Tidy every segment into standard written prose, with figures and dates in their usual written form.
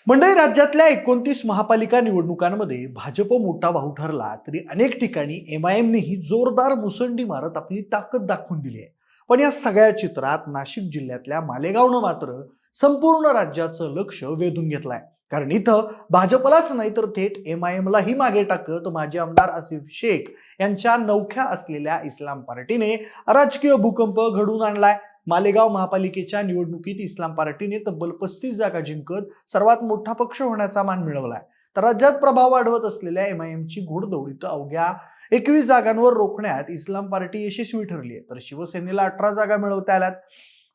मंडळी, राज्यातल्या 29 महापालिका निवडणुकांमध्ये भाजप मोठा भाऊ ठरला तरी अनेक ठिकाणी एमआयएमनेही जोरदार मुसंडी मारत आपली ताकद दाखवून दिली आहे. पण या सगळ्या चित्रात नाशिक जिल्ह्यातल्या मालेगावनं मात्र संपूर्ण राज्याचं लक्ष वेधून घेतलंय. कारण इथं भाजपलाच नाही तर थेट एमआयएमलाही मागे टाकत माजी आमदार आसिफ शेख यांच्या नवख्या असलेल्या इस्लाम पार्टीने राजकीय भूकंप घडवून आणलाय. मालेगाव महापालिकेच्या निवडणुकीत इस्लाम पार्टीने तब्बल 35 जागा जिंकत सर्वात मोठा पक्ष होण्याचा मान मिळवलाय. तर राज्यात प्रभाव वाढवत असलेल्या एमआयएमची घोडदौड इथं अवघ्या 21 जागांवर रोखण्यात इस्लाम पार्टी यशस्वी ठरली आहे, तर शिवसेनेला 18 जागा मिळवता आल्यात.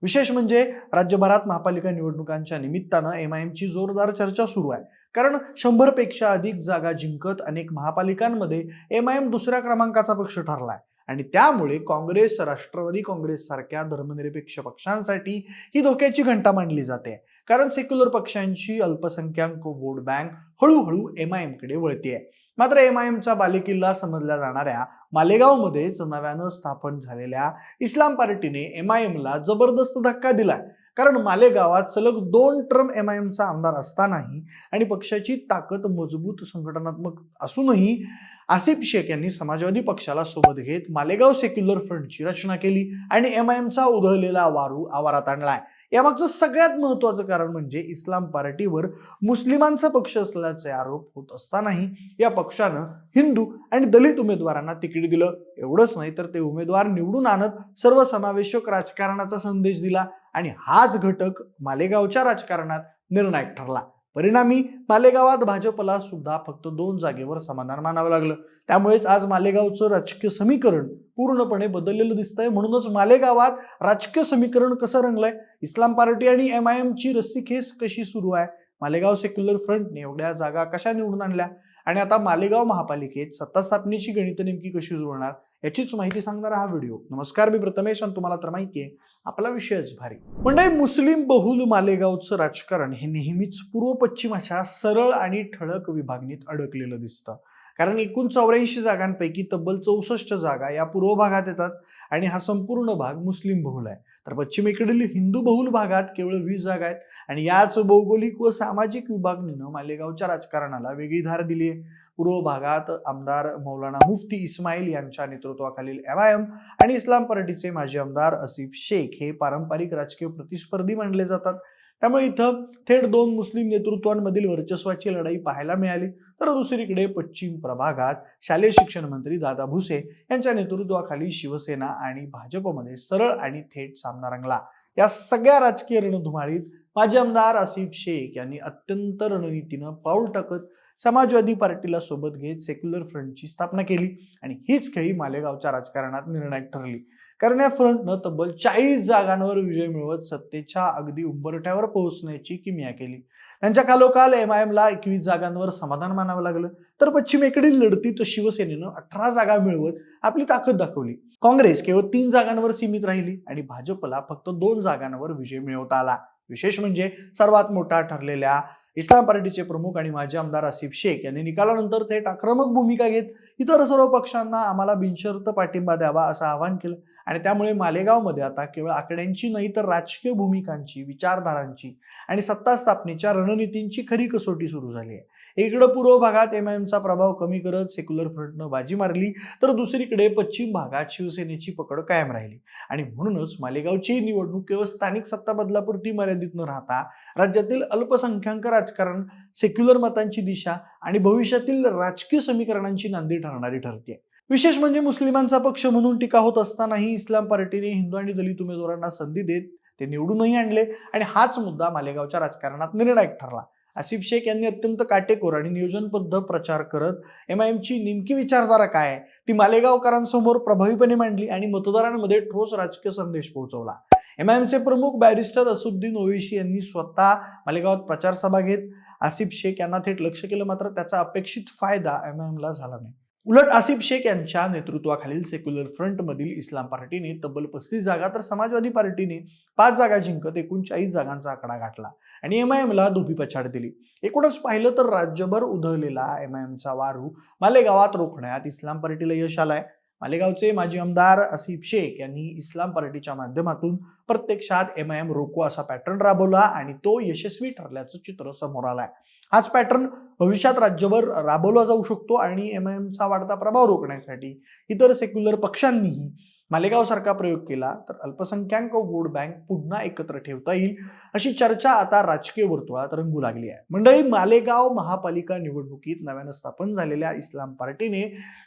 विशेष म्हणजे राज्यभरात महापालिका निवडणुकांच्या निमित्तानं एमआयएमची जोरदार चर्चा सुरू आहे. कारण 100 पेक्षा अधिक जागा जिंकत अनेक महापालिकांमध्ये एमआयएम दुसऱ्या क्रमांकाचा पक्ष ठरलाय. आणि त्यामुळे काँग्रेस, राष्ट्रवादी काँग्रेस सारख्या धर्मनिरपेक्ष पक्षांसाठी ही धोक्याची घंटा मांडली जाते. कारण सेक्युलर पक्षांची अल्पसंख्याक वोट बँक हळूहळू एमआयएम कडे वळतीये. मात्र एमआयएमचा बालेकिल्ला समजल्या जाणाऱ्या मालेगावमध्येच नव्यानं स्थापन झालेल्या इस्लाम पार्टीने एमआयएमला जबरदस्त धक्का दिलाय. कारण मालेगावात सलग 2 टर्म एमआयएमचा आमदार असतानाही आणि पक्षाची ताकद मजबूत संघटनात्मक असूनही आसिफ शेख यांनी समाजवादी पक्षाला सोबत घेत मालेगाव सेक्युलर फ्रंटची रचना केली आणि एमआयएमचा उधळलेला वारू आवारात आणलाय. यामागचं सगळ्यात महत्वाचं कारण म्हणजे इस्लाम पार्टीवर मुस्लिमांचा पक्ष असल्याचे आरोप होत असतानाही या पक्षानं हिंदू आणि दलित उमेदवारांना तिकीट दिलं. एवढंच नाही तर ते उमेदवार निवडून आणत सर्वसमावेशक राजकारणाचा संदेश दिला आणि हाच घटक मालेगावच्या राजकारणात निर्णायक ठरला. परिणामी मालेगावात भाजपला सुद्धा फक्त 2 जागेवर समाधान मानावं लागलं. त्यामुळेच आज मालेगावचं राजकीय समीकरण पूर्णपणे बदललेलं दिसतंय. म्हणूनच मालेगावात राजकीय समीकरण कसं रंगलंय, इस्लाम पार्टी आणि एमआयएमची रस्सीखेच कशी सुरू आहे, मालेगाव सेक्युलर फ्रंटने एवढ्या जागा कशा निवडून आणल्या आणि आता मालेगाव महापालिकेत सत्ता स्थापनेची गणितं नेमकी कशी जुळणार, याचीच माहिती सांगणारा हा व्हिडिओ. नमस्कार, मी प्रथमेश आणि तुम्हाला तर माहिती आहे आपला विषयच भारी. म्हणजे मुस्लिम बहुल मालेगावचं राजकारण हे नेहमीच पूर्व पश्चिम अशा सरळ आणि ठळक विभागणीत अडकलेलं दिसतं. कारण एकूण 84 जागांपैकी तब्बल 64 जागा या पूर्व भागात येतात आणि हा संपूर्ण भाग मुस्लिम बहुल आहे. तर पश्चिमेकडील हिंदू बहुल भागात केवळ 20 जागा आहेत आणि याच भौगोलिक व सामाजिक विभागणीनं मालेगावच्या राजकारणाला वेगळी धार दिली आहे. पूर्व भागात आमदार मौलाना मुफ्ती इस्माईल यांच्या नेतृत्वाखालील एमआयएम आणि इस्लाम पार्टीचे माजी आमदार आसिफ शेख हे पारंपरिक राजकीय प्रतिस्पर्धी मानले जातात. त्यामुळे इथं थेट 2 मुस्लिम नेतृत्वांमधील वर्चस्वाची लढाई पाहायला मिळाली. तर दुसरीकडे पश्चिम प्रभागात शालेय शिक्षण मंत्री दादा भुसे यांच्या नेतृत्वाखाली शिवसेना आणि भाजपमध्ये सरळ आणि थेट सामना रंगला. या सगळ्या राजकीय रणधुमाळीत माजी आमदार आसिफ शेख यांनी अत्यंत रणनीतीनं पाऊल टाकत समाजवादी पार्टीला सोबत घेत सेक्युलर फ्रंटची स्थापना केली आणि हीच खेळी मालेगावच्या राजकारणात निर्णायक ठरली. कारण या फ्रंटनं तब्बल 40 जागांवर विजय मिळवत सत्तेच्या अगदी उंबरठ्यावर पोहोचण्याची किमया केली. त्यांच्या खालोखाल एमआयएमला 21 जागांवर समाधान मानावं लागलं. तर पश्चिमेकडील लढतीत शिवसेनेनं 18 जागा मिळवत आपली ताकद दाखवली. काँग्रेस केवळ 3 जागांवर सीमित राहिली आणि भाजपला फक्त 2 जागांवर विजय मिळवता आला. विशेष म्हणजे सर्वात मोठा ठरलेल्या इस्लाम पार्टीचे प्रमुख आणि माजी आमदार आसिफ शेख यांनी निकालानंतर थेट आक्रमक भूमिका घेत इतर सर्व पक्षांना आम्हाला बिनशर्त पाठिंबा द्यावा असं आवाहन केलं. आणि त्यामुळे मालेगावमध्ये आता केवळ आकड्यांची नाही तर राजकीय भूमिकांची, विचारधारांची आणि सत्ता स्थापनेच्या रणनीतींची खरी कसोटी सुरू झाली आहे. इकडे पूर्व भागात एमआयएमचा प्रभाव कमी करत सेक्युलर फ्रंटनं बाजी मारली, तर दुसरीकडे पश्चिम भागात शिवसेनेची पकड कायम राहिली. आणि म्हणूनच मालेगावची निवडणूक केवळ स्थानिक सत्ता बदलापुरती मर्यादित न राहता राज्यातील अल्पसंख्याक राजकारण, सेक्युलर मतांची दिशा आणि भविष्यातील राजकीय समीकरणांची नांदी ठरणारी ठरते. विशेष म्हणजे मुस्लिमांचा पक्ष म्हणून टीका होत असतानाही इस्लाम पार्टीने हिंदू आणि दलित उमेदवारांना संधी देत ते निवडूनही आणले आणि हाच मुद्दा मालेगावच्या राजकारणात निर्णायक ठरला. आसिफ शेख यांनी अत्यंत काटेकोर आणि नियोजनबद्ध प्रचार करत एमआयएमची नेमकी विचारधारा काय आहे ती मालेगावकरांसमोर प्रभावीपणे मांडली आणि मतदारांमध्ये ठोस राजकीय संदेश पोहोचवला. एमआयएमचे प्रमुख बॅरिस्टर असुद्दीन ओवेसी यांनी स्वतः मालेगावात प्रचार सभा घेत आसिफ शेख यांना थेट लक्ष केलं. मात्र त्याचा अपेक्षित फायदा एमआयएमला झाला नाही. उलट आसिफ शेख यांच्या नेतृत्वाखालील सेक्युलर फ्रंटमधील इस्लाम पार्टीने तब्बल 35 जागा तर समाजवादी पार्टीने 5 जागा जिंकत एकूण 40 जागांचा आकडा गाठला आणि एमआयएमला धोबी पछाड दिली. एकूणच पाहिलं तर राज्यभर उधळलेला एमआयएमचा वारू मालेगावात रोखण्यात इस्लाम पार्टीला यश आलंय. मालेगावचे माजी आमदार आसिफ शेख यांनी इस्लाम पार्टीच्या माध्यमातून प्रत्यक्षात MIM रोको असा पॅटर्न राबवला आणि तो यशस्वी ठरल्याचं चित्र समोर आलंय. हाच पॅटर्न भविष्यात राज्यभर राबवला जाऊ शकतो आणि MIMचा वाढता प्रभाव रोखण्यासाठी इतर सेक्युलर पक्षांनीही मालेगाव सारखा प्रयोग केला तर अल्पसंख्याक वोट बँक पुन्हा एकत्र ठेवता येईल अशी चर्चा आता राजकीय वर्तुळात रंगू लागली आहे. मंडळी, मालेगाव महापालिका निवडणुकीत नव्यानं स्थापन झालेल्या इस्लाम पार्टीने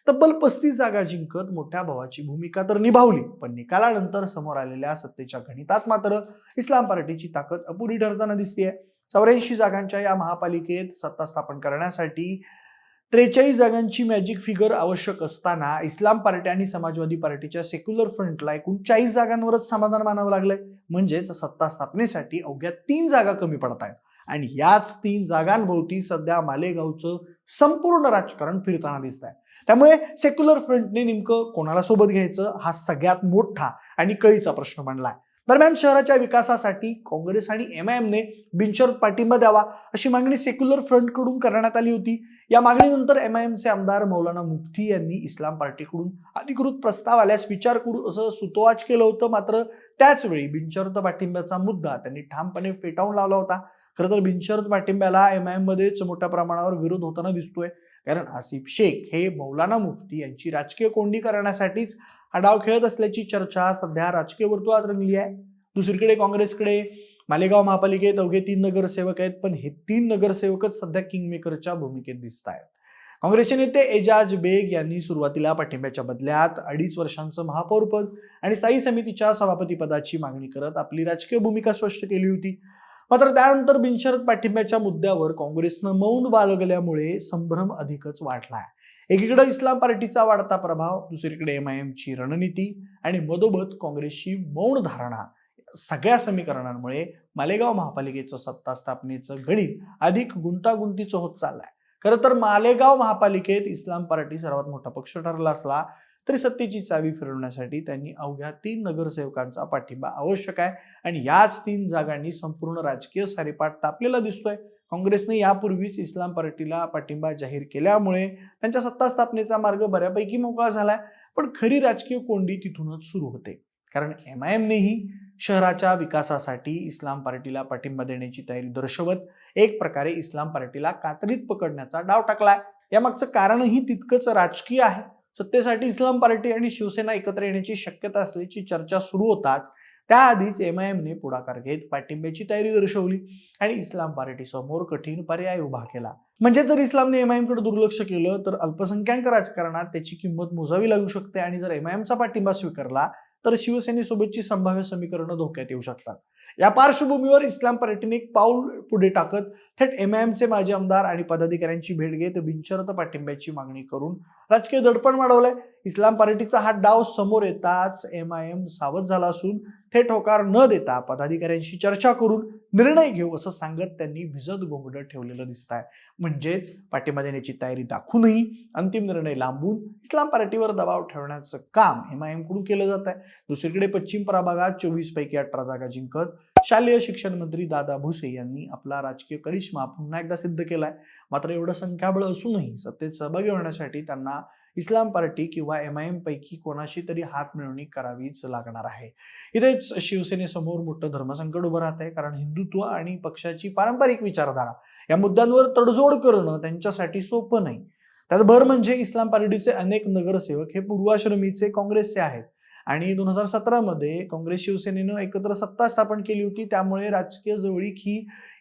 तब्बल 35 जागा जिंकत मोठ्या भावाची भूमिका तर निभावली, पण निकालानंतर समोर आलेल्या सत्तेच्या गणितात मात्र इस्लाम पार्टीची ताकद अपुरी ठरताना दिसतेय. 84 जागांच्या या महापालिकेत सत्ता स्थापन करण्यासाठी 43 जागांची मॅजिक फिगर आवश्यक असताना इस्लाम पार्टी आणि समाजवादी पार्टीच्या सेक्युलर फ्रंटला एकूण 40 जागांवरच समाधान मानावं लागलंय. म्हणजेच सत्ता स्थापनेसाठी अवघ्या 3 जागा कमी पडत आहेत आणि याच 3 जागांभोवती सध्या मालेगावचं संपूर्ण राजकारण फिरताना दिसत आहे. त्यामुळे सेक्युलर फ्रंटने नेमकं कोणाला सोबत घ्यायचं हा सगळ्यात मोठा आणि कळीचा प्रश्न बनलाय. दरम्यान शहराच्या विकासासाठी काँग्रेस आणि MIMने बिनशर्त पाठिंबा द्यावा अशी मागणी सेक्युलर फ्रंटकडून करण्यात आली होती. या मागणीनंतर MIMचे आमदार मौलाना मुफ्ती यांनी इस्लाम पार्टीकडून अधिकृत प्रस्ताव आल्यास विचार करू असं सुतोवाच केलं होतं. मात्र त्याच वेळी बिनशर्त पाठिंब्याचा मुद्दा त्यांनी ठामपणे फेटाळून लावला होता. खरं तर बिनशर्त पाठिंब्याला MIM मध्येच मोठ्या प्रमाणावर विरोध होताना दिसतोय, कारण आसिफ शेख हे मौलाना मुफ्ती यांची राजकीय कोंडी करण्यासाठीच हा डाव खेळत असल्याची चर्चा सध्या राजकीय वर्तुळात रंगली आहे. दुसरीकडे काँग्रेसकडे मालेगाव महापालिकेत अवघे 3 नगरसेवक आहेत, पण हे 3 नगरसेवकच सध्या किंगमेकरच्या भूमिकेत दिसत आहेत. काँग्रेसचे नेते एजाज बेग यांनी सुरुवातीला पाठिंब्याच्या बदल्यात 2.5 वर्षांचं महापौरपद आणि स्थायी समितीच्या सभापतीपदाची मागणी करत आपली राजकीय भूमिका स्पष्ट केली होती. मात्र त्यानंतर बिनशर्त पाठिंब्याच्या मुद्द्यावर काँग्रेसनं मौन बाळगल्यामुळे संभ्रम अधिकच वाढलाय. एकीकडे इस्लाम पार्टीचा वाढता प्रभाव, दुसरीकडे MIMची रणनीती आणि मधोमध काँग्रेसची मौन धारणा, सगळ्या समीकरणांमुळे मालेगाव महापालिकेचं सत्ता स्थापनेचं गणित अधिक गुंतागुंतीचं होत चाललंय. खरं तर मालेगाव महापालिकेत इस्लाम पार्टी सर्वात मोठा पक्ष ठरला असला तरी सत्तेची चावी फिरवण्यासाठी त्यांनी अवघ्या 3 नगरसेवकांचा पाठिंबा आवश्यक आहे आणि याच 3 जागांनी संपूर्ण राजकीय सारीपाट तापलेला दिसतोय. काँग्रेसने यापूर्वीच इस्लाम पार्टीला पाठिंबा जाहीर केल्यामुळे त्यांच्या सत्ता स्थापनेचा मार्ग बऱ्यापैकी मोकळा झालाय, पण खरी राजकीय कोंडी तिथूनच सुरू होते. कारण MIMनेही शहराच्या विकासासाठी इस्लाम पार्टीला पाठिंबा देण्याची तयारी दर्शवत एक प्रकारे इस्लाम पार्टीला कात्रीत पकडण्याचा डाव टाकलाय. यामागचं कारणही तितकंच राजकीय आहे. सत्तेसाठी इस्लाम पार्टी आणि शिवसेना एकत्र येण्याची शक्यता असल्याची चर्चा सुरू होताच त्याआधीच MIMने पुढाकार घेत पाठिंब्याची तयारी दर्शवली आणि इस्लाम पार्टी समोर कठीण पर्याय उभा केला. म्हणजे जर इस्लामने MIMकडे दुर्लक्ष केलं तर अल्पसंख्याक राजकारणात त्याची किंमत मोजावी लागू शकते आणि जर MIMचा पाठिंबा स्वीकारला तर शिवसेनेसोबतची संभाव्य समीकरणं धोक्यात येऊ शकतात. या पार्श्वभूमीवर इस्लाम पार्टीने एक पाऊल पुढे टाकत थेट MIMचे माजी आमदार आणि पदाधिकाऱ्यांची भेट घेत बिनशर्त पाठिंब्याची मागणी करून राजकीय दडपण वाढवलंय. इस्लाम पार्टीचा हा डाव समोर येताच MIM सावध झाला असून थेट होकार न देता पदाधिकाऱ्यांशी चर्चा करून निर्णय घेऊ असं सांगत त्यांनी भिजत गोंगडं ठेवलेलं दिसत आहे. म्हणजेच पाठिंबा देण्याची तयारी दाखवूनही अंतिम निर्णय लांबून इस्लाम पार्टीवर दबाव ठेवण्याचं काम MIM कडून केलं जात आहे. दुसरीकडे पश्चिम प्रभागात 24 पैकी 18 जागा जिंकत शालेय शिक्षण मंत्री दादा भुसे यांनी आपला राजकीय करिश्मा पुन्हा एकदा सिद्ध केलाय. मात्र एवढं संख्याबळ असूनही सत्तेत सहभागी होण्यासाठी त्यांना इस्लाम पार्टी किंवा MIM पैकी कोणाशी तरी हात मिळवणी करावीच लागणार आहे. इथेच शिवसेनेसमोर मोठं धर्मसंकट उभं राहत आहे, कारण हिंदुत्व आणि पक्षाची पारंपरिक विचारधारा या मुद्द्यांवर तडजोड करणं त्यांच्यासाठी सोपं नाही. त्यात भर म्हणजे इस्लाम पार्टीचे अनेक नगरसेवक हे पूर्वाश्रमीचे काँग्रेसचे आहेत आणि 2017 मध्ये काँग्रेस शिवसेनेनं एकत्र सत्ता स्थापन केली होती. त्यामुळे राजकीय जवळीक ही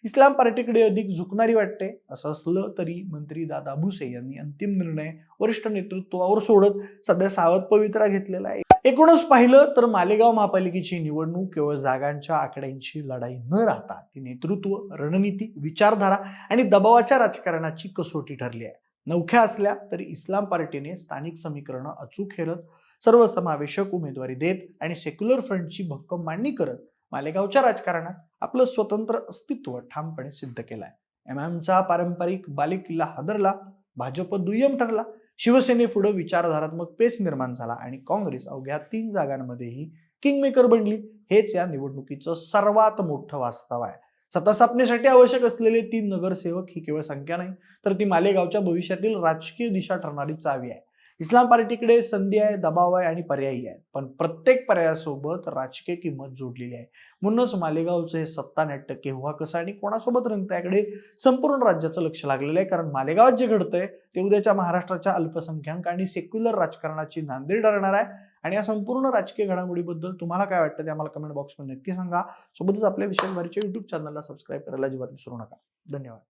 इस्लाम पार्टीकडे अधिक झुकणारी वाटते. असं असलं तरी मंत्री दादा भुसे यांनी अंतिम निर्णय वरिष्ठ नेतृत्वावर सोडत सध्या सावध पवित्रा घेतलेला आहे. एकूणच पाहिलं तर मालेगाव महापालिकेची निवडणूक केवळ जागांच्या आकड्यांची लढाई न राहता ती नेतृत्व, रणनीती, विचारधारा आणि दबावाच्या राजकारणाची कसोटी ठरली आहे. नवख्या असल्या तरी इस्लाम पार्टीने स्थानिक समीकरणं अचूक खेळत, सर्वसमावेशक उमेदवारी देत आणि सेक्युलर फ्रंटची भक्कम मांडणी करत मालेगावच्या राजकारणात आपलं स्वतंत्र अस्तित्व ठामपणे सिद्ध केलंय. MIMचा पारंपरिक बालेकिल्ला हादरला, भाजप दुय्यम ठरला, शिवसेनेपुढे विचारधारात्मक पेच निर्माण झाला आणि काँग्रेस अवघ्या 3 जागांमध्येही किंगमेकर बनली. हेच या निवडणुकीचं सर्वात मोठं वास्तव आहे. सत्ता स्थापनेसाठी आवश्यक असलेले 3 नगरसेवक ही केवळ संख्या नाही, तर ती मालेगावच्या भविष्यातील राजकीय दिशा ठरणारी चावी आहे. इस्लाम पार्टीकडे संधी आहे, दबाव आहे आणि पर्यायी आहे. पण प्रत्येक पर्यायासोबत राजकीय किंमत जोडलेली आहे. म्हणूनच मालेगावचं हे सत्ता नाट्य केव्हा, कसं आणि कोणासोबत रंगतं याकडे संपूर्ण राज्याचं लक्ष लागलेलं आहे. कारण मालेगावात जे घडतंय ते उद्याच्या महाराष्ट्राच्या अल्पसंख्याक आणि सेक्युलर राजकारणाची नांदी ठरणार आहे. आणि या संपूर्ण राजकीय घडामोडीबद्दल तुम्हाला काय वाटतं ते आम्हाला कमेंट बॉक्समध्ये नक्की सांगा. सोबतच आपल्या विषय वारीच्या YouTube चॅनलला सबस्क्राईब करायला अजिबात विसरू नका. धन्यवाद.